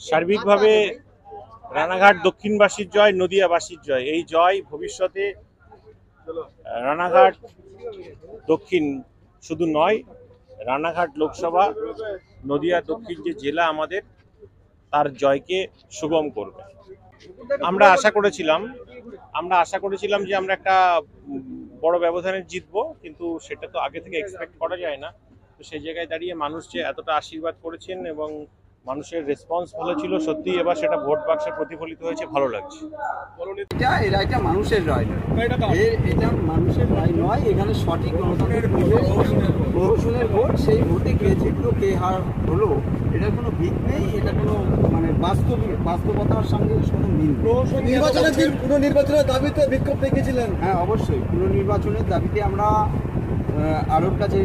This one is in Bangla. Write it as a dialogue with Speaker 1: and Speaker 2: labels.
Speaker 1: সার্বিকভাবে রানাঘাট দক্ষিণবাসীর জয়, নদিয়াবাসীর জয়। এই জয় ভবিষ্যতে রানাঘাট দক্ষিণ শুধু নয়, রানাঘাট লোকসভা, নদিয়া দক্ষিণ যে জেলা আমাদের, তার জয়কে সুগম করবে। আমরা আশা করেছিলাম যে আমরা একটা বড় ব্যবধানে জিতবো, কিন্তু সেটা তো আগে থেকে এক্সপেক্ট করা যায় না। তো সেই জায়গায় দাঁড়িয়ে মানুষ যে এতটা আশীর্বাদ করেছেন এবং মানুষের রেসপন্স ভালো ছিল, সত্যি এবার সেটা ভোট বাক্সে প্রতিফলিত হয়েছে, ভালো লাগছে।
Speaker 2: এটা মানুষের রায়, এটা মানুষের রায় নয়। এখানে সঠিক গণতান্ত্রিক প্রহসনের ভোট, সেই ভোটে কে জিতলো কে হার হলো এটার কোনো ভিত নেই। এটা কোনো মানে বাস্তবতার সঙ্গে কোনো মিল। পুনর্নির্বাচনের দাবিতে বিক্ষোভ দেখেছিলেন? হ্যাঁ, অবশ্যই পুনর্নির্বাচনের দাবিতে আমরা আরোর কাছে